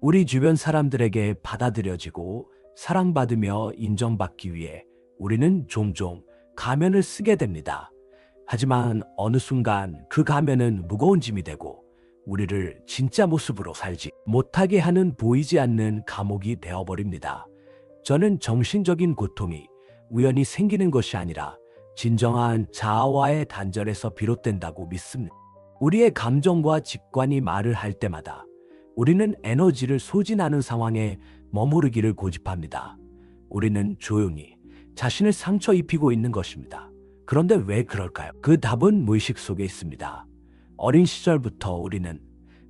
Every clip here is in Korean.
우리 주변 사람들에게 받아들여지고 사랑받으며 인정받기 위해 우리는 종종 가면을 쓰게 됩니다. 하지만 어느 순간 그 가면은 무거운 짐이 되고 우리를 진짜 모습으로 살지 못하게 하는 보이지 않는 감옥이 되어버립니다. 저는 정신적인 고통이 우연히 생기는 것이 아니라 진정한 자아와의 단절에서 비롯된다고 믿습니다. 우리의 감정과 직관이 말을 할 때마다 우리는 에너지를 소진하는 상황에 머무르기를 고집합니다. 우리는 조용히 자신을 상처 입히고 있는 것입니다. 그런데 왜 그럴까요? 그 답은 무의식 속에 있습니다. 어린 시절부터 우리는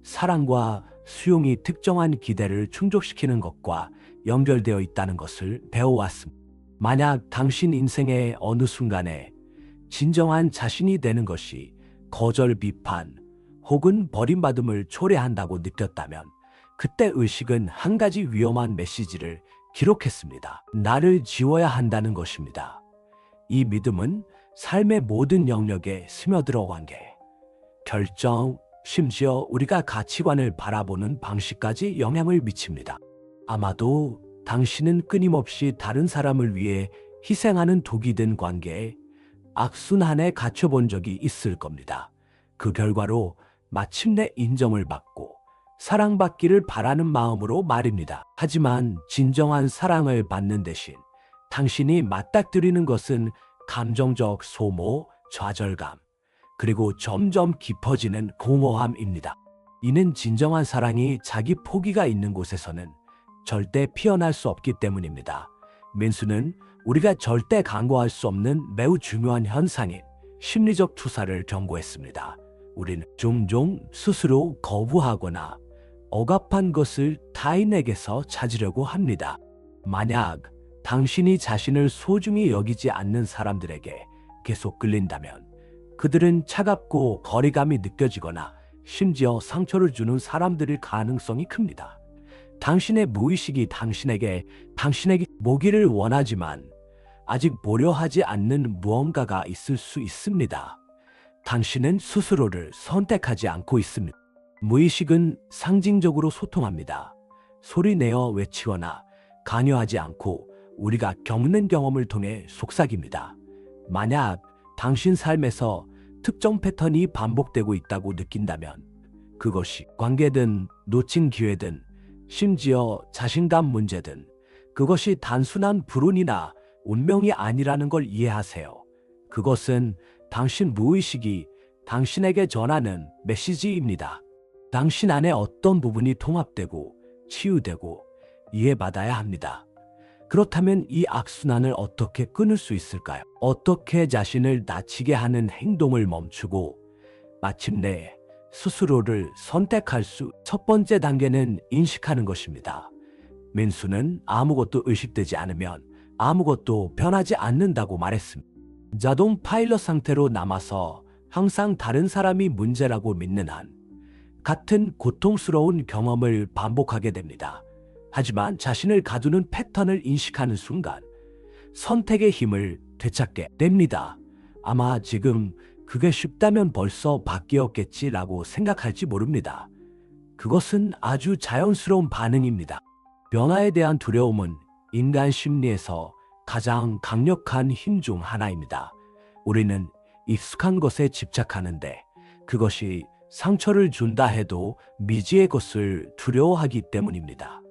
사랑과 수용이 특정한 기대를 충족시키는 것과 연결되어 있다는 것을 배워왔습니다. 만약 당신 인생의 어느 순간에 진정한 자신이 되는 것이 거절, 비판 혹은 버림받음을 초래한다고 느꼈다면 그때 의식은 한 가지 위험한 메시지를 기록했습니다. 나를 지워야 한다는 것입니다. 이 믿음은 삶의 모든 영역에 스며들어 관계, 결정, 심지어 우리가 가치관을 바라보는 방식까지 영향을 미칩니다. 아마도 당신은 끊임없이 다른 사람을 위해 희생하는 독이 된 관계에 악순환에 갇혀본 적이 있을 겁니다. 그 결과로 마침내 인정을 받고 사랑받기를 바라는 마음으로 말입니다. 하지만 진정한 사랑을 받는 대신 당신이 맞닥뜨리는 것은 감정적 소모, 좌절감, 그리고 점점 깊어지는 공허함입니다. 이는 진정한 사랑이 자기 포기가 있는 곳에서는 절대 피어날 수 없기 때문입니다. 민수는 우리가 절대 간과할 수 없는 매우 중요한 현상인 심리적 투사를 경고했습니다. 우리는 종종 스스로 거부하거나 억압한 것을 타인에게서 찾으려고 합니다. 만약 당신이 자신을 소중히 여기지 않는 사람들에게 계속 끌린다면 그들은 차갑고 거리감이 느껴지거나 심지어 상처를 주는 사람들일 가능성이 큽니다. 당신의 무의식이 당신에게 모기를 원하지만 아직 보려 하지 않는 무언가가 있을 수 있습니다. 당신은 스스로를 선택하지 않고 있습니다. 무의식은 상징적으로 소통합니다. 소리내어 외치거나 강요하지 않고 우리가 겪는 경험을 통해 속삭입니다. 만약 당신 삶에서 특정 패턴이 반복되고 있다고 느낀다면 그것이 관계든 놓친 기회든 심지어 자신감 문제든 그것이 단순한 불운이나 운명이 아니라는 걸 이해하세요. 그것은 당신 무의식이 당신에게 전하는 메시지입니다. 당신 안에 어떤 부분이 통합되고 치유되고 이해받아야 합니다. 그렇다면 이 악순환을 어떻게 끊을 수 있을까요? 어떻게 자신을 다치게 하는 행동을 멈추고 마침내 스스로를 선택할 첫 번째 단계는 인식하는 것입니다. 민수는 아무것도 의식되지 않으면 아무것도 변하지 않는다고 말했습니다. 자동 파일럿 상태로 남아서 항상 다른 사람이 문제라고 믿는 한 같은 고통스러운 경험을 반복하게 됩니다. 하지만 자신을 가두는 패턴을 인식하는 순간 선택의 힘을 되찾게 됩니다. 아마 지금 그게 쉽다면 벌써 바뀌었겠지라고 생각할지 모릅니다. 그것은 아주 자연스러운 반응입니다. 변화에 대한 두려움은 인간 심리에서 가장 강력한 힘 중 하나입니다. 우리는 익숙한 것에 집착하는데 그것이 상처를 준다 해도 미지의 것을 두려워하기 때문입니다.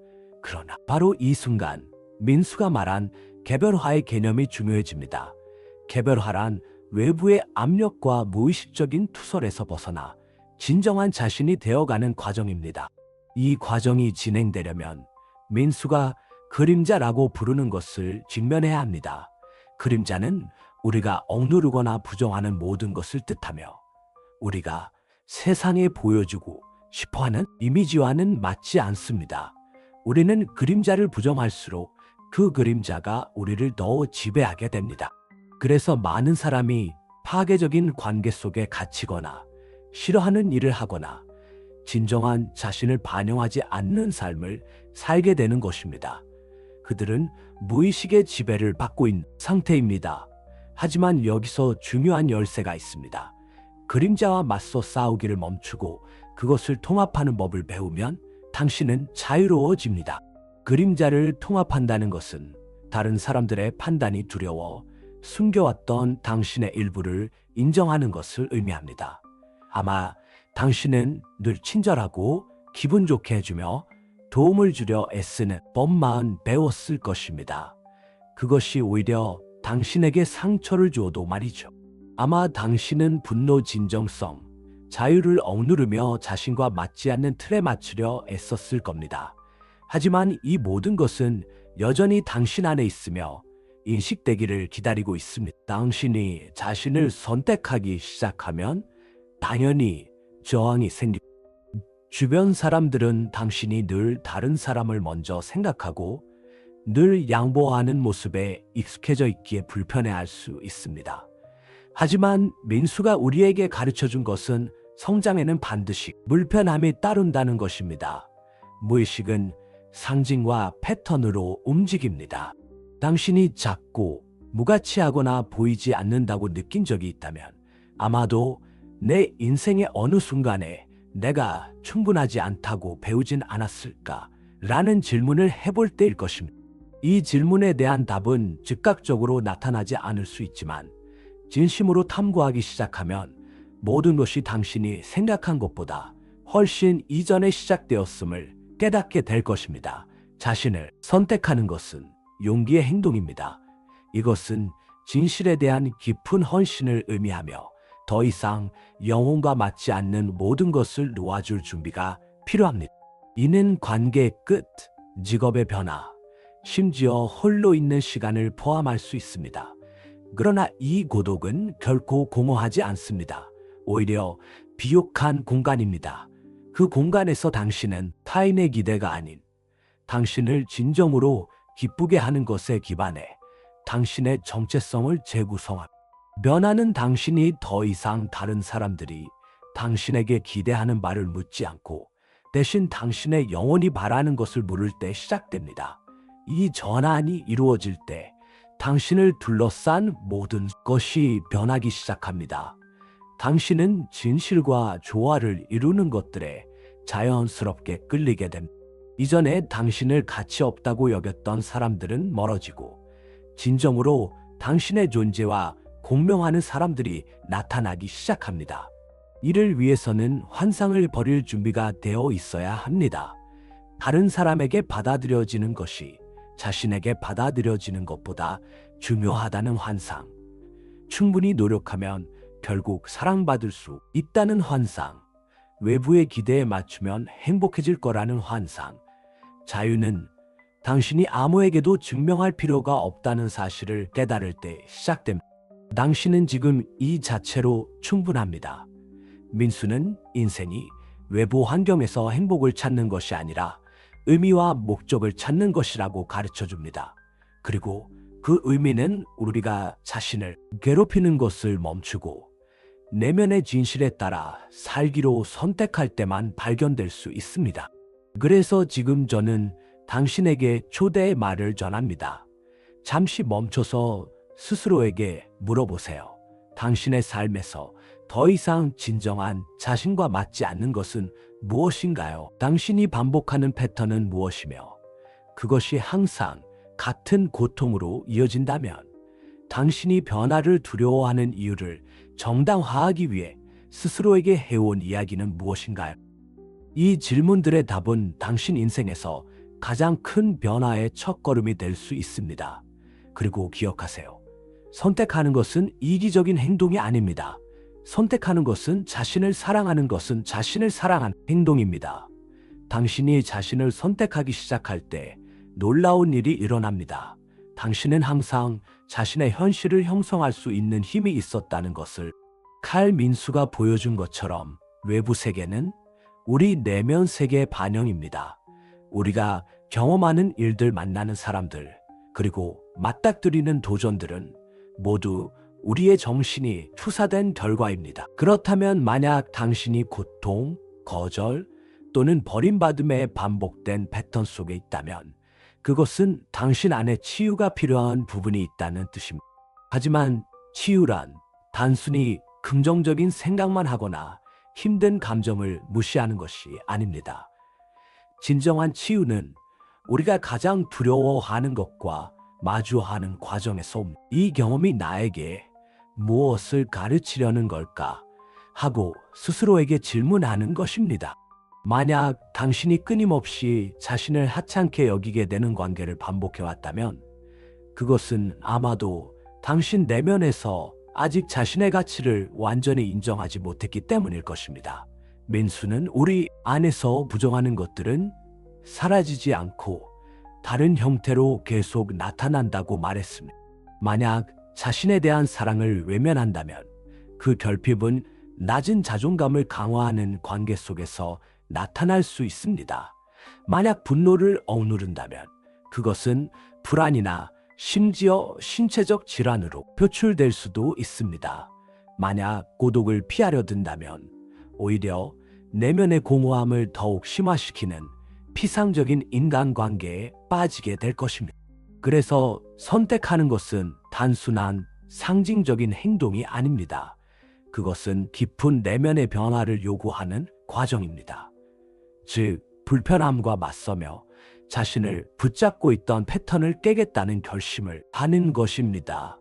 그러나 바로 이 순간 민수가 말한 개별화의 개념이 중요해집니다. 개별화란 외부의 압력과 무의식적인 투설에서 벗어나 진정한 자신이 되어가는 과정입니다. 이 과정이 진행되려면 민수가 그림자라고 부르는 것을 직면해야 합니다. 그림자는 우리가 억누르거나 부정하는 모든 것을 뜻하며 우리가 세상에 보여주고 싶어하는 이미지와는 맞지 않습니다. 우리는 그림자를 부정할수록 그 그림자가 우리를 더 지배하게 됩니다. 그래서 많은 사람이 파괴적인 관계 속에 갇히거나 싫어하는 일을 하거나 진정한 자신을 반영하지 않는 삶을 살게 되는 것입니다. 그들은 무의식의 지배를 받고 있는 상태입니다. 하지만 여기서 중요한 열쇠가 있습니다. 그림자와 맞서 싸우기를 멈추고 그것을 통합하는 법을 배우면 당신은 자유로워집니다. 그림자를 통합한다는 것은 다른 사람들의 판단이 두려워 숨겨왔던 당신의 일부를 인정하는 것을 의미합니다. 아마 당신은 늘 친절하고 기분 좋게 해주며 도움을 주려 애쓰는 법만 배웠을 것입니다. 그것이 오히려 당신에게 상처를 주어도 말이죠. 아마 당신은 분노, 진정성, 자유를 억누르며 자신과 맞지 않는 틀에 맞추려 애썼을 겁니다. 하지만 이 모든 것은 여전히 당신 안에 있으며 인식되기를 기다리고 있습니다. 당신이 자신을 선택하기 시작하면 당연히 저항이 생깁니다. 주변 사람들은 당신이 늘 다른 사람을 먼저 생각하고 늘 양보하는 모습에 익숙해져 있기에 불편해할 수 있습니다. 하지만 민수가 우리에게 가르쳐준 것은 성장에는 반드시 불편함이 따른다는 것입니다. 무의식은 상징과 패턴으로 움직입니다. 당신이 작고 무가치하거나 보이지 않는다고 느낀 적이 있다면 아마도 내 인생의 어느 순간에 내가 충분하지 않다고 배우진 않았을까? 라는 질문을 해볼 때일 것입니다. 이 질문에 대한 답은 즉각적으로 나타나지 않을 수 있지만 진심으로 탐구하기 시작하면 모든 것이 당신이 생각한 것보다 훨씬 이전에 시작되었음을 깨닫게 될 것입니다. 자신을 선택하는 것은 용기의 행동입니다. 이것은 진실에 대한 깊은 헌신을 의미하며 더 이상 영혼과 맞지 않는 모든 것을 놓아줄 준비가 필요합니다. 이는 관계의 끝, 직업의 변화, 심지어 홀로 있는 시간을 포함할 수 있습니다. 그러나 이 고독은 결코 공허하지 않습니다. 오히려 비옥한 공간입니다. 그 공간에서 당신은 타인의 기대가 아닌 당신을 진정으로 기쁘게 하는 것에 기반해 당신의 정체성을 재구성합니다. 변화는 당신이 더 이상 다른 사람들이 당신에게 기대하는 말을 묻지 않고 대신 당신의 영혼이 바라는 것을 물을 때 시작됩니다. 이 전환이 이루어질 때 당신을 둘러싼 모든 것이 변하기 시작합니다. 당신은 진실과 조화를 이루는 것들에 자연스럽게 끌리게 됩니다. 이전에 당신을 가치 없다고 여겼던 사람들은 멀어지고 진정으로 당신의 존재와 공명하는 사람들이 나타나기 시작합니다. 이를 위해서는 환상을 버릴 준비가 되어 있어야 합니다. 다른 사람에게 받아들여지는 것이 자신에게 받아들여지는 것보다 중요하다는 환상. 충분히 노력하면 결국 사랑받을 수 있다는 환상. 외부의 기대에 맞추면 행복해질 거라는 환상. 자유는 당신이 아무에게도 증명할 필요가 없다는 사실을 깨달을 때 시작됩니다. 당신은 지금 이 자체로 충분합니다. 민수는 인생이 외부 환경에서 행복을 찾는 것이 아니라 의미와 목적을 찾는 것이라고 가르쳐줍니다. 그리고 그 의미는 우리가 자신을 괴롭히는 것을 멈추고 내면의 진실에 따라 살기로 선택할 때만 발견될 수 있습니다. 그래서 지금 저는 당신에게 초대의 말을 전합니다. 잠시 멈춰서 스스로에게 물어보세요. 당신의 삶에서 더 이상 진정한 자신과 맞지 않는 것은 무엇인가요? 당신이 반복하는 패턴은 무엇이며 그것이 항상 같은 고통으로 이어진다면 당신이 변화를 두려워하는 이유를 정당화하기 위해 스스로에게 해온 이야기는 무엇인가요? 이 질문들의 답은 당신 인생에서 가장 큰 변화의 첫걸음이 될 수 있습니다. 그리고 기억하세요. 선택하는 것은 이기적인 행동이 아닙니다. 선택하는 것은 자신을 사랑하는 것은 자신을 사랑하는 행동입니다. 당신이 자신을 선택하기 시작할 때 놀라운 일이 일어납니다. 당신은 항상 자신의 현실을 형성할 수 있는 힘이 있었다는 것을 칼 민수가 보여준 것처럼 외부 세계는 우리 내면 세계의 반영입니다. 우리가 경험하는 일들, 만나는 사람들, 그리고 맞닥뜨리는 도전들은 모두 우리의 정신이 투사된 결과입니다. 그렇다면 만약 당신이 고통, 거절 또는 버림받음에 반복된 패턴 속에 있다면 그것은 당신 안에 치유가 필요한 부분이 있다는 뜻입니다. 하지만 치유란 단순히 긍정적인 생각만 하거나 힘든 감정을 무시하는 것이 아닙니다. 진정한 치유는 우리가 가장 두려워하는 것과 마주하는 과정에서 이 경험이 나에게 무엇을 가르치려는 걸까 하고 스스로에게 질문하는 것입니다. 만약 당신이 끊임없이 자신을 하찮게 여기게 되는 관계를 반복해왔다면 그것은 아마도 당신 내면에서 아직 자신의 가치를 완전히 인정하지 못했기 때문일 것입니다. 민수는 우리 안에서 부정하는 것들은 사라지지 않고 다른 형태로 계속 나타난다고 말했습니다. 만약 자신에 대한 사랑을 외면한다면 그 결핍은 낮은 자존감을 강화하는 관계 속에서 나타날 수 있습니다. 만약 분노를 억누른다면 그것은 불안이나 심지어 신체적 질환으로 표출될 수도 있습니다. 만약 고독을 피하려 든다면 오히려 내면의 공허함을 더욱 심화시키는 피상적인 인간관계에 빠지게 될 것입니다. 그래서 선택하는 것은 단순한 상징적인 행동이 아닙니다. 그것은 깊은 내면의 변화를 요구하는 과정입니다. 즉, 불편함과 맞서며 자신을 붙잡고 있던 패턴을 깨겠다는 결심을 하는 것입니다.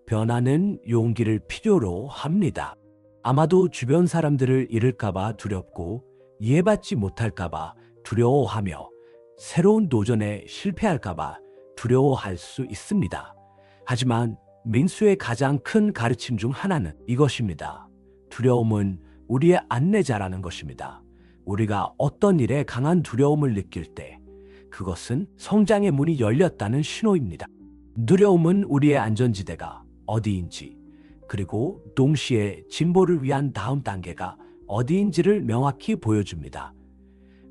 변화는 용기를 필요로 합니다. 아마도 주변 사람들을 잃을까봐 두렵고 이해받지 못할까봐 두려워하며 새로운 도전에 실패할까봐 두려워할 수 있습니다. 하지만 민수의 가장 큰 가르침 중 하나는 이것입니다. 두려움은 우리의 안내자라는 것입니다. 우리가 어떤 일에 강한 두려움을 느낄 때 그것은 성장의 문이 열렸다는 신호입니다. 두려움은 우리의 안전지대가 어디인지 그리고 동시에 진보를 위한 다음 단계가 어디인지를 명확히 보여줍니다.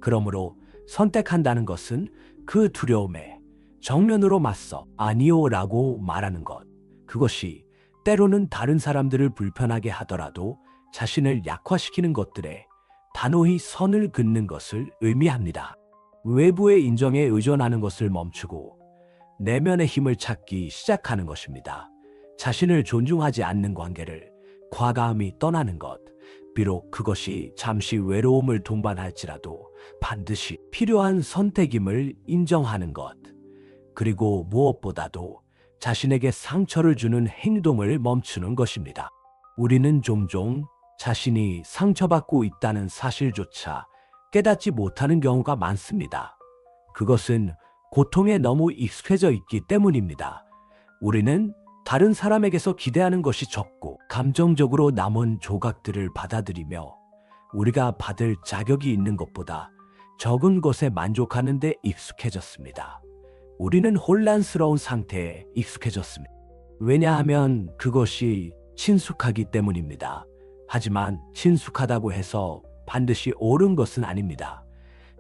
그러므로 선택한다는 것은 그 두려움에 정면으로 맞서 아니요라고 말하는 것. 그것이 때로는 다른 사람들을 불편하게 하더라도 자신을 약화시키는 것들에 단호히 선을 긋는 것을 의미합니다. 외부의 인정에 의존하는 것을 멈추고 내면의 힘을 찾기 시작하는 것입니다. 자신을 존중하지 않는 관계를 과감히 떠나는 것. 비록 그것이 잠시 외로움을 동반할지라도 반드시 필요한 선택임을 인정하는 것. 그리고 무엇보다도 자신에게 상처를 주는 행동을 멈추는 것입니다. 우리는 종종 자신이 상처받고 있다는 사실조차 깨닫지 못하는 경우가 많습니다. 그것은 고통에 너무 익숙해져 있기 때문입니다. 우리는 다른 사람에게서 기대하는 것이 적고 감정적으로 남은 조각들을 받아들이며 우리가 받을 자격이 있는 것보다 적은 것에 만족하는 데 익숙해졌습니다. 우리는 혼란스러운 상태에 익숙해졌습니다. 왜냐하면 그것이 친숙하기 때문입니다. 하지만 친숙하다고 해서 반드시 옳은 것은 아닙니다.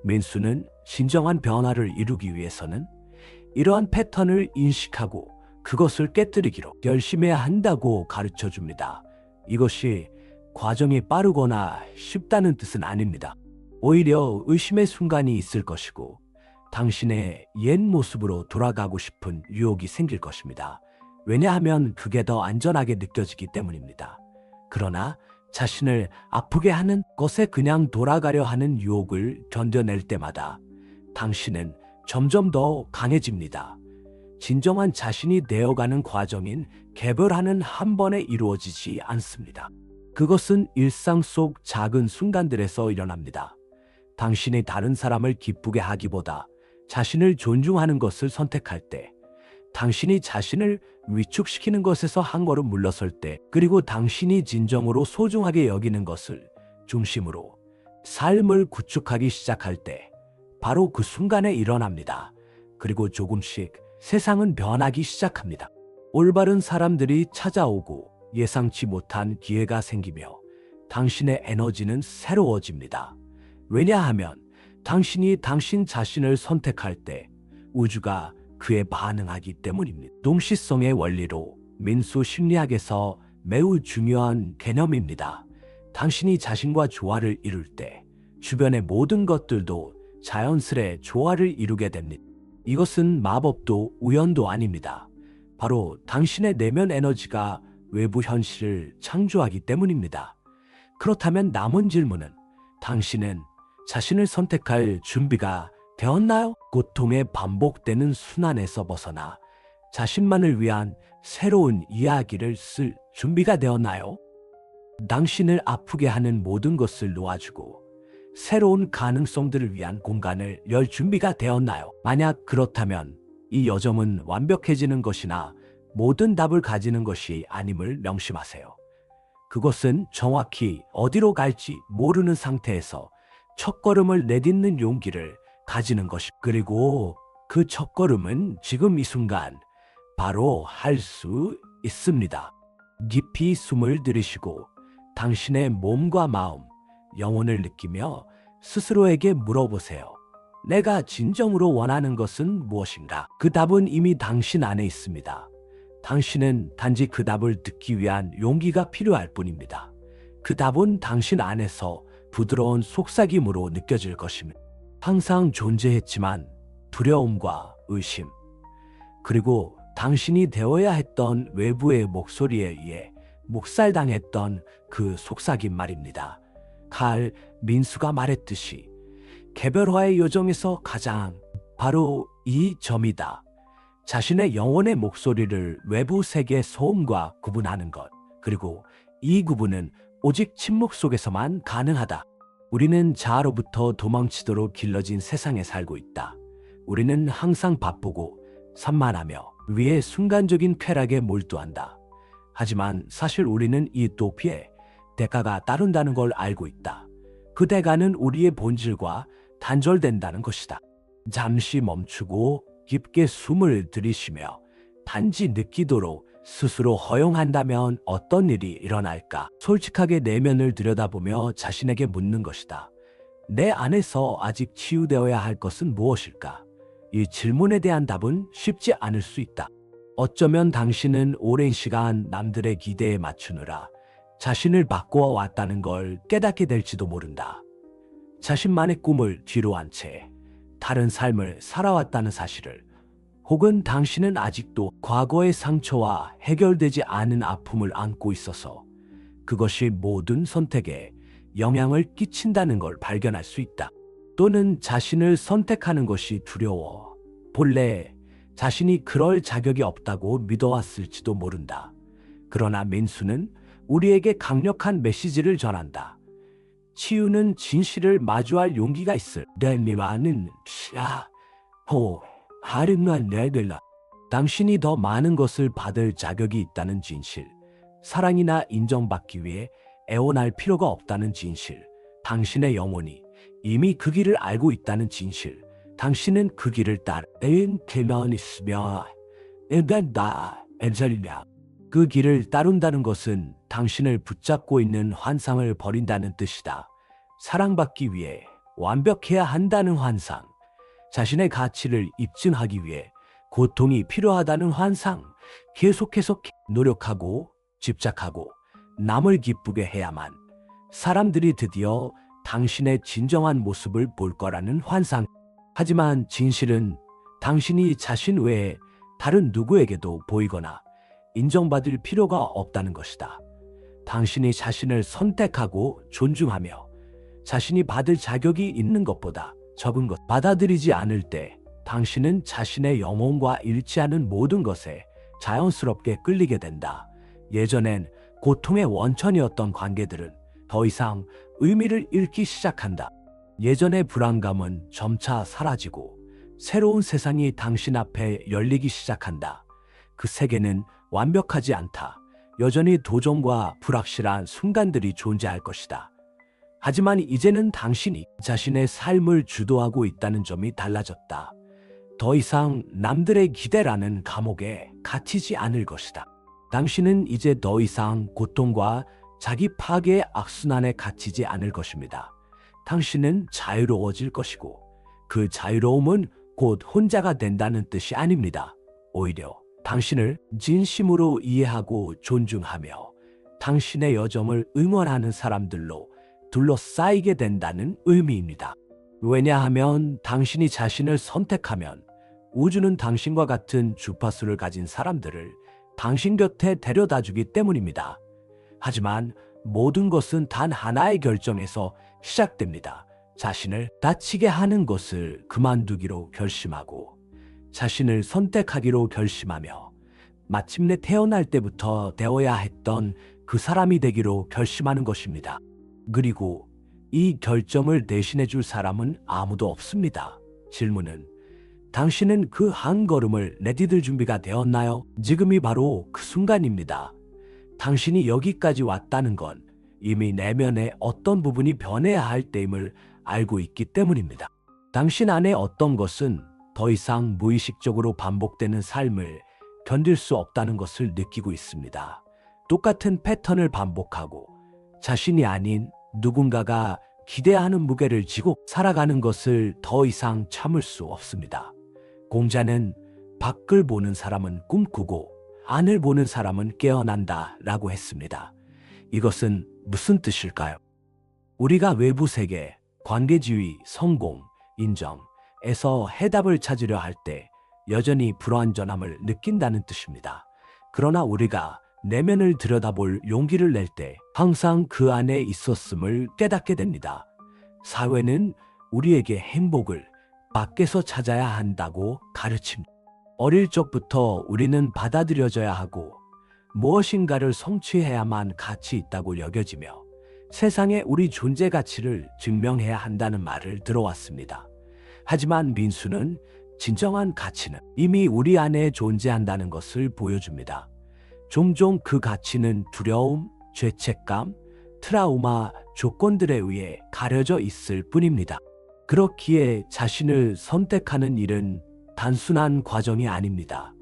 민수는 진정한 변화를 이루기 위해서는 이러한 패턴을 인식하고 그것을 깨뜨리기로 열심해야 한다고 가르쳐 줍니다. 이것이 과정이 빠르거나 쉽다는 뜻은 아닙니다. 오히려 의심의 순간이 있을 것이고 당신의 옛 모습으로 돌아가고 싶은 유혹이 생길 것입니다. 왜냐하면 그게 더 안전하게 느껴지기 때문입니다. 그러나 자신을 아프게 하는 것에 그냥 돌아가려 하는 유혹을 견뎌낼 때마다 당신은 점점 더 강해집니다. 진정한 자신이 되어가는 과정인 개별화는 한 번에 이루어지지 않습니다. 그것은 일상 속 작은 순간들에서 일어납니다. 당신이 다른 사람을 기쁘게 하기보다 자신을 존중하는 것을 선택할 때, 당신이 자신을 위축시키는 것에서 한 걸음 물러설 때, 그리고 당신이 진정으로 소중하게 여기는 것을 중심으로 삶을 구축하기 시작할 때, 바로 그 순간에 일어납니다. 그리고 조금씩 세상은 변하기 시작합니다. 올바른 사람들이 찾아오고 예상치 못한 기회가 생기며 당신의 에너지는 새로워집니다. 왜냐하면 당신이 당신 자신을 선택할 때 우주가 그에 반응하기 때문입니다. 동시성의 원리로 민수 심리학에서 매우 중요한 개념입니다. 당신이 자신과 조화를 이룰 때 주변의 모든 것들도 자연스레 조화를 이루게 됩니다. 이것은 마법도 우연도 아닙니다. 바로 당신의 내면 에너지가 외부 현실을 창조하기 때문입니다. 그렇다면 남은 질문은 당신은 자신을 선택할 준비가 되었나요? 고통의 반복되는 순환에서 벗어나 자신만을 위한 새로운 이야기를 쓸 준비가 되었나요? 당신을 아프게 하는 모든 것을 놓아주고 새로운 가능성들을 위한 공간을 열 준비가 되었나요? 만약 그렇다면 이 여정은 완벽해지는 것이나 모든 답을 가지는 것이 아님을 명심하세요. 그것은 정확히 어디로 갈지 모르는 상태에서 첫걸음을 내딛는 용기를 가지는 것이, 그리고 그 첫걸음은 지금 이 순간 바로 할 수 있습니다. 깊이 숨을 들이쉬고 당신의 몸과 마음, 영혼을 느끼며 스스로에게 물어보세요. 내가 진정으로 원하는 것은 무엇인가? 그 답은 이미 당신 안에 있습니다. 당신은 단지 그 답을 듣기 위한 용기가 필요할 뿐입니다. 그 답은 당신 안에서 부드러운 속삭임으로 느껴질 것입니다. 항상 존재했지만 두려움과 의심, 그리고 당신이 되어야 했던 외부의 목소리에 의해 묵살당했던 그 속삭임 말입니다. 칼 민수가 말했듯이 개별화의 요정에서 가장 바로 이 점이다. 자신의 영혼의 목소리를 외부 세계의 소음과 구분하는 것. 그리고 이 구분은 오직 침묵 속에서만 가능하다. 우리는 자아로부터 도망치도록 길러진 세상에 살고 있다. 우리는 항상 바쁘고 산만하며 위에 순간적인 쾌락에 몰두한다. 하지만 사실 우리는 이 도피에 대가가 따른다는 걸 알고 있다. 그 대가는 우리의 본질과 단절된다는 것이다. 잠시 멈추고 깊게 숨을 들이쉬며 단지 느끼도록 스스로 허용한다면 어떤 일이 일어날까? 솔직하게 내면을 들여다보며 자신에게 묻는 것이다. 내 안에서 아직 치유되어야 할 것은 무엇일까? 이 질문에 대한 답은 쉽지 않을 수 있다. 어쩌면 당신은 오랜 시간 남들의 기대에 맞추느라 자신을 바꾸어 왔다는 걸 깨닫게 될지도 모른다. 자신만의 꿈을 뒤로 한 채 다른 삶을 살아왔다는 사실을, 혹은 당신은 아직도 과거의 상처와 해결되지 않은 아픔을 안고 있어서 그것이 모든 선택에 영향을 끼친다는 걸 발견할 수 있다. 또는 자신을 선택하는 것이 두려워 본래 자신이 그럴 자격이 없다고 믿어왔을지도 모른다. 그러나 민수는 우리에게 강력한 메시지를 전한다. 치유는 진실을 마주할 용기가 있을 때니와는 당신이 더 많은 것을 받을 자격이 있다는 진실, 사랑이나 인정받기 위해 애원할 필요가 없다는 진실, 당신의 영혼이 이미 그 길을 알고 있다는 진실, 당신은 그 길을 따라 그 길을 따른다는 것은 당신을 붙잡고 있는 환상을 버린다는 뜻이다. 사랑받기 위해 완벽해야 한다는 환상, 자신의 가치를 입증하기 위해 고통이 필요하다는 환상, 계속해서 노력하고 집착하고 남을 기쁘게 해야만 사람들이 드디어 당신의 진정한 모습을 볼 거라는 환상. 하지만 진실은 당신이 자신 외에 다른 누구에게도 보이거나 인정받을 필요가 없다는 것이다. 당신이 자신을 선택하고 존중하며 자신이 받을 자격이 있는 것보다 적은 것 받아들이지 않을 때 당신은 자신의 영혼과 일치하는 모든 것에 자연스럽게 끌리게 된다. 예전엔 고통의 원천이었던 관계들은 더 이상 의미를 잃기 시작한다. 예전의 불안감은 점차 사라지고 새로운 세상이 당신 앞에 열리기 시작한다. 그 세계는 완벽하지 않다. 여전히 도전과 불확실한 순간들이 존재할 것이다. 하지만 이제는 당신이 자신의 삶을 주도하고 있다는 점이 달라졌다. 더 이상 남들의 기대라는 감옥에 갇히지 않을 것이다. 당신은 이제 더 이상 고통과 자기 파괴의 악순환에 갇히지 않을 것입니다. 당신은 자유로워질 것이고 그 자유로움은 곧 혼자가 된다는 뜻이 아닙니다. 오히려 당신을 진심으로 이해하고 존중하며 당신의 여정을 응원하는 사람들로 둘러싸이게 된다는 의미입니다. 왜냐하면 당신이 자신을 선택하면 우주는 당신과 같은 주파수를 가진 사람들을 당신 곁에 데려다 주기 때문입니다. 하지만 모든 것은 단 하나의 결정에서 시작됩니다. 자신을 다치게 하는 것을 그만두기로 결심하고 자신을 선택하기로 결심하며 마침내 태어날 때부터 되어야 했던 그 사람이 되기로 결심하는 것입니다. 그리고 이 결정을 대신해 줄 사람은 아무도 없습니다. 질문은 당신은 그 한 걸음을 내디딜 준비가 되었나요? 지금이 바로 그 순간입니다. 당신이 여기까지 왔다는 건 이미 내면의 어떤 부분이 변해야 할 때임을 알고 있기 때문입니다. 당신 안에 어떤 것은 더 이상 무의식적으로 반복되는 삶을 견딜 수 없다는 것을 느끼고 있습니다. 똑같은 패턴을 반복하고 자신이 아닌 누군가가 기대하는 무게를 지고 살아가는 것을 더 이상 참을 수 없습니다. 공자는 밖을 보는 사람은 꿈꾸고 안을 보는 사람은 깨어난다 라고 했습니다. 이것은 무슨 뜻일까요? 우리가 외부 세계, 관계지위, 성공, 인정에서 해답을 찾으려 할 때 여전히 불완전함을 느낀다는 뜻입니다. 그러나 우리가 내면을 들여다볼 용기를 낼 때 항상 그 안에 있었음을 깨닫게 됩니다. 사회는 우리에게 행복을 밖에서 찾아야 한다고 가르칩니다. 어릴 적부터 우리는 받아들여져야 하고 무엇인가를 성취해야만 가치 있다고 여겨지며 세상에 우리 존재 가치를 증명해야 한다는 말을 들어왔습니다. 하지만 민수는 진정한 가치는 이미 우리 안에 존재한다는 것을 보여줍니다. 종종 그 가치는 두려움, 죄책감, 트라우마, 조건들에 의해 가려져 있을 뿐입니다. 그렇기에 자신을 선택하는 일은 단순한 과정이 아닙니다.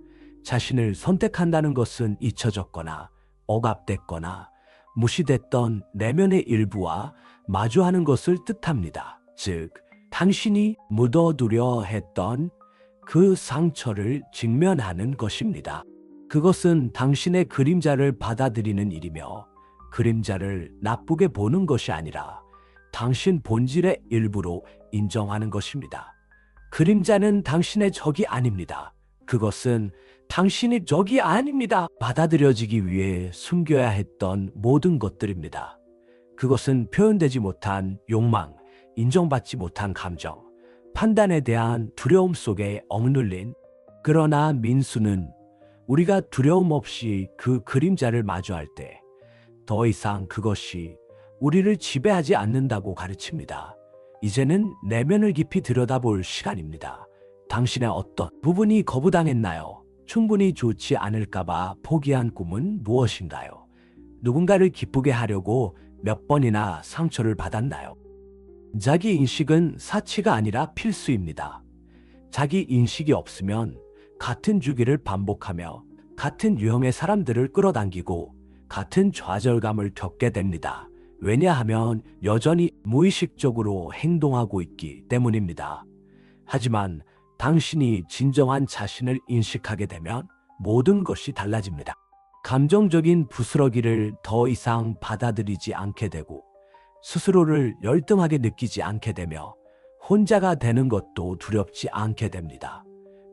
자신을 선택한다는 것은 잊혀졌거나 억압됐거나 무시됐던 내면의 일부와 마주하는 것을 뜻합니다. 즉, 당신이 묻어두려 했던 그 상처를 직면하는 것입니다. 그것은 당신의 그림자를 받아들이는 일이며 그림자를 나쁘게 보는 것이 아니라 당신 본질의 일부로 인정하는 것입니다. 그림자는 당신의 적이 아닙니다. 그것은 당신이 적이 아닙니다. 받아들여지기 위해 숨겨야 했던 모든 것들입니다. 그것은 표현되지 못한 욕망, 인정받지 못한 감정, 판단에 대한 두려움 속에 억눌린. 그러나 민수는 우리가 두려움 없이 그 그림자를 마주할 때 더 이상 그것이 우리를 지배하지 않는다고 가르칩니다. 이제는 내면을 깊이 들여다볼 시간입니다. 당신의 어떤 부분이 거부당했나요? 충분히 좋지 않을까봐 포기한 꿈은 무엇인가요? 누군가를 기쁘게 하려고 몇 번이나 상처를 받았나요? 자기 인식은 사치가 아니라 필수입니다. 자기 인식이 없으면 같은 주기를 반복하며 같은 유형의 사람들을 끌어당기고 같은 좌절감을 겪게 됩니다. 왜냐하면 여전히 무의식적으로 행동하고 있기 때문입니다. 하지만 당신이 진정한 자신을 인식하게 되면 모든 것이 달라집니다. 감정적인 부스러기를 더 이상 받아들이지 않게 되고 스스로를 열등하게 느끼지 않게 되며 혼자가 되는 것도 두렵지 않게 됩니다.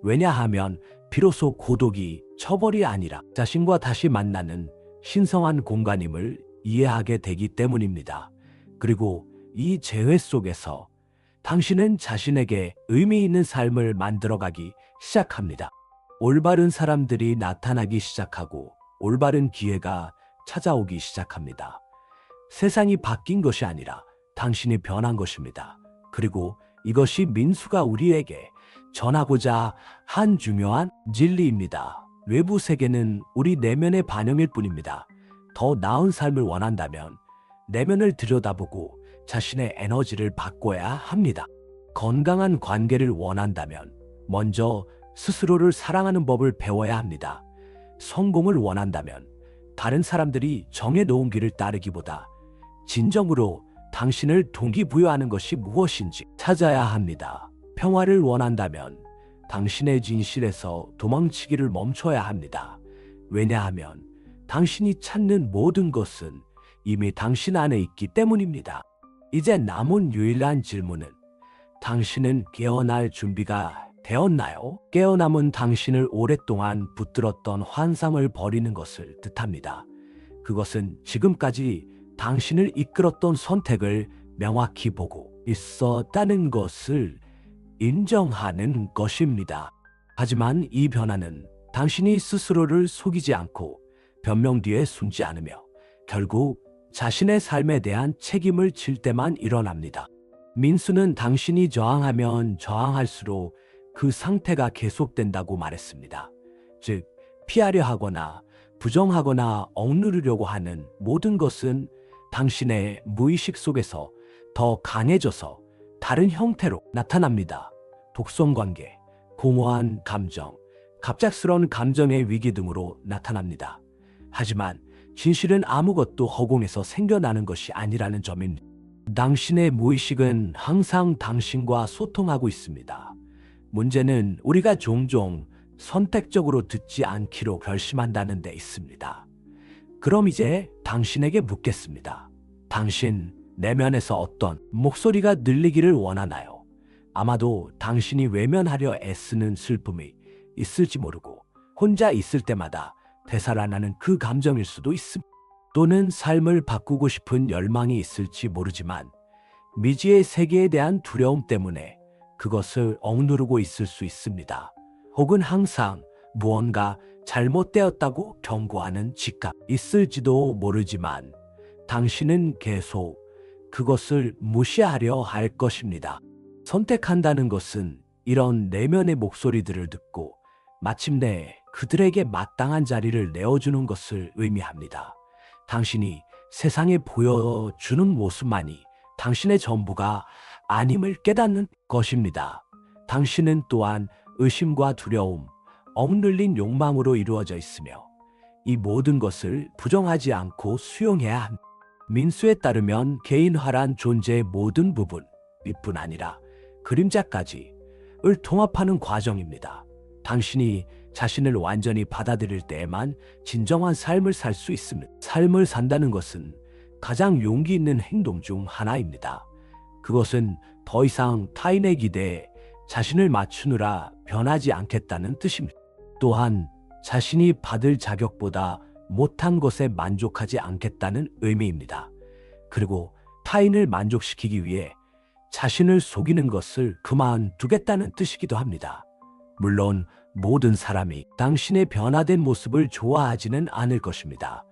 왜냐하면 비로소 고독이 처벌이 아니라 자신과 다시 만나는 신성한 공간임을 이해하게 되기 때문입니다. 그리고 이 재회 속에서 당신은 자신에게 의미 있는 삶을 만들어가기 시작합니다. 올바른 사람들이 나타나기 시작하고 올바른 기회가 찾아오기 시작합니다. 세상이 바뀐 것이 아니라 당신이 변한 것입니다. 그리고 이것이 민수가 우리에게 전하고자 한 중요한 진리입니다. 외부 세계는 우리 내면의 반영일 뿐입니다. 더 나은 삶을 원한다면 내면을 들여다보고 자신의 에너지를 바꿔야 합니다. 건강한 관계를 원한다면 먼저 스스로를 사랑하는 법을 배워야 합니다. 성공을 원한다면 다른 사람들이 정해놓은 길을 따르기보다 진정으로 당신을 동기부여하는 것이 무엇인지 찾아야 합니다. 평화를 원한다면 당신의 진실에서 도망치기를 멈춰야 합니다. 왜냐하면 당신이 찾는 모든 것은 이미 당신 안에 있기 때문입니다. 이제 남은 유일한 질문은 당신은 깨어날 준비가 되었나요? 깨어남은 당신을 오랫동안 붙들었던 환상을 버리는 것을 뜻합니다. 그것은 지금까지 당신을 이끌었던 선택을 명확히 보고 있었다는 것을 인정하는 것입니다. 하지만 이 변화는 당신이 스스로를 속이지 않고 변명 뒤에 숨지 않으며 결국 자신의 삶에 대한 책임을 질 때만 일어납니다. 민수는 당신이 저항하면 저항할수록 그 상태가 계속된다고 말했습니다. 즉, 피하려 하거나 부정하거나 억누르려고 하는 모든 것은 당신의 무의식 속에서 더 강해져서 다른 형태로 나타납니다. 독성관계, 공허한 감정, 갑작스러운 감정의 위기 등으로 나타납니다. 하지만 진실은 아무것도 허공에서 생겨나는 것이 아니라는 점입니다. 당신의 무의식은 항상 당신과 소통하고 있습니다. 문제는 우리가 종종 선택적으로 듣지 않기로 결심한다는 데 있습니다. 그럼 이제 당신에게 묻겠습니다. 당신 내면에서 어떤 목소리가 들리기를 원하나요? 아마도 당신이 외면하려 애쓰는 슬픔이 있을지 모르고 혼자 있을 때마다 되살아나는 그 감정일 수도 있습니다. 또는 삶을 바꾸고 싶은 열망이 있을지 모르지만 미지의 세계에 대한 두려움 때문에 그것을 억누르고 있을 수 있습니다. 혹은 항상 무언가 잘못되었다고 경고하는 직감 있을지도 모르지만 당신은 계속 그것을 무시하려 할 것입니다. 선택한다는 것은 이런 내면의 목소리들을 듣고 마침내 그들에게 마땅한 자리를 내어주는 것을 의미합니다. 당신이 세상에 보여주는 모습만이 당신의 전부가 아님을 깨닫는 것입니다. 당신은 또한 의심과 두려움, 억눌린 욕망으로 이루어져 있으며 이 모든 것을 부정하지 않고 수용해야 합니다. 민수에 따르면 개인화란 존재의 모든 부분, 윗뿐 아니라 그림자까지를 통합하는 과정입니다. 당신이 자신을 완전히 받아들일 때에만 진정한 삶을 살 수 있습니다. 삶을 산다는 것은 가장 용기 있는 행동 중 하나입니다. 그것은 더 이상 타인의 기대에 자신을 맞추느라 변하지 않겠다는 뜻입니다. 또한 자신이 받을 자격보다 못한 것에 만족하지 않겠다는 의미입니다. 그리고 타인을 만족시키기 위해 자신을 속이는 것을 그만두겠다는 뜻이기도 합니다. 물론 모든 사람이 당신의 변화된 모습을 좋아하지는 않을 것입니다.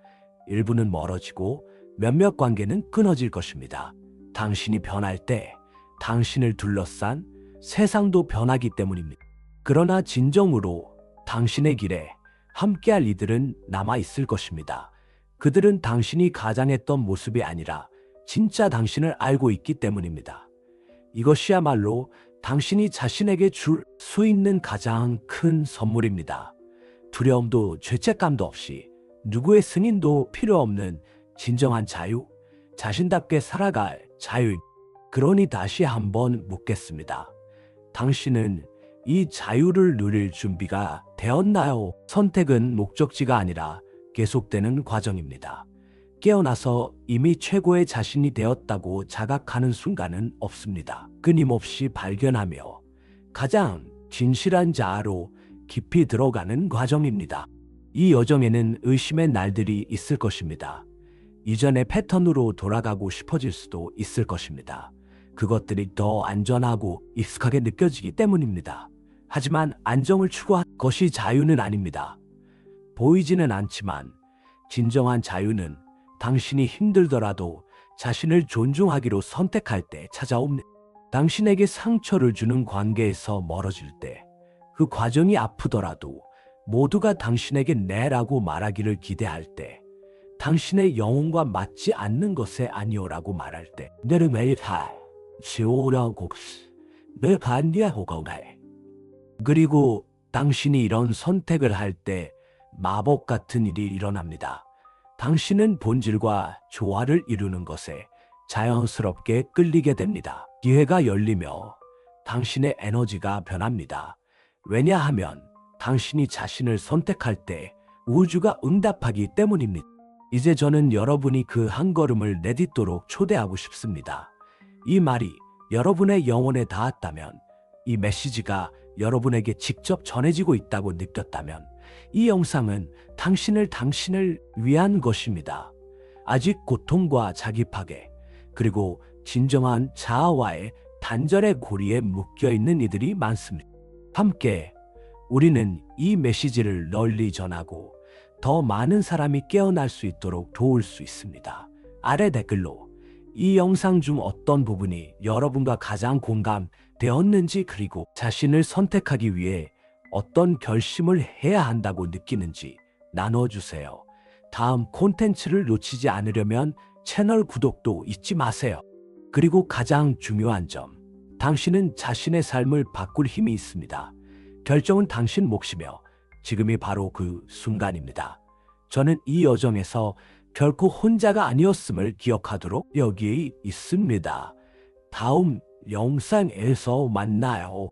일부는 멀어지고 몇몇 관계는 끊어질 것입니다. 당신이 변할 때 당신을 둘러싼 세상도 변하기 때문입니다. 그러나 진정으로 당신의 길에 함께할 이들은 남아있을 것입니다. 그들은 당신이 가장했던 모습이 아니라 진짜 당신을 알고 있기 때문입니다. 이것이야말로 당신이 자신에게 줄 수 있는 가장 큰 선물입니다. 두려움도 죄책감도 없이 누구의 승인도 필요 없는 진정한 자유, 자신답게 살아갈 자유. 그러니 다시 한번 묻겠습니다. 당신은 이 자유를 누릴 준비가 되었나요? 선택은 목적지가 아니라 계속되는 과정입니다. 깨어나서 이미 최고의 자신이 되었다고 자각하는 순간은 없습니다. 끊임없이 발견하며 가장 진실한 자아로 깊이 들어가는 과정입니다. 이 여정에는 의심의 날들이 있을 것입니다. 이전의 패턴으로 돌아가고 싶어질 수도 있을 것입니다. 그것들이 더 안전하고 익숙하게 느껴지기 때문입니다. 하지만 안정을 추구한 것이 자유는 아닙니다. 보이지는 않지만 진정한 자유는 당신이 힘들더라도 자신을 존중하기로 선택할 때 찾아옵니다. 당신에게 상처를 주는 관계에서 멀어질 때, 그 과정이 아프더라도 모두가 당신에게 네라고 말하기를 기대할 때, 당신의 영혼과 맞지 않는 것에 아니오라고 말할 때, 내를 매일 다 지오라고 내 반대하고 해. 그리고 당신이 이런 선택을 할 때 마법 같은 일이 일어납니다. 당신은 본질과 조화를 이루는 것에 자연스럽게 끌리게 됩니다. 기회가 열리며 당신의 에너지가 변합니다. 왜냐하면 당신이 자신을 선택할 때 우주가 응답하기 때문입니다. 이제 저는 여러분이 그 한 걸음을 내딛도록 초대하고 싶습니다. 이 말이 여러분의 영혼에 닿았다면, 이 메시지가 여러분에게 직접 전해지고 있다고 느꼈다면 이 영상은 당신을 위한 것입니다. 아직 고통과 자기 파괴, 그리고 진정한 자아와의 단절의 고리에 묶여 있는 이들이 많습니다. 함께 우리는 이 메시지를 널리 전하고 더 많은 사람이 깨어날 수 있도록 도울 수 있습니다. 아래 댓글로 이 영상 중 어떤 부분이 여러분과 가장 공감되었는지, 그리고 자신을 선택하기 위해 어떤 결심을 해야 한다고 느끼는지 나눠주세요. 다음 콘텐츠를 놓치지 않으려면 채널 구독도 잊지 마세요. 그리고 가장 중요한 점, 당신은 자신의 삶을 바꿀 힘이 있습니다. 결정은 당신 몫이며 지금이 바로 그 순간입니다. 저는 이 여정에서 결코 혼자가 아니었음을 기억하도록 여기에 있습니다. 다음 영상에서 만나요.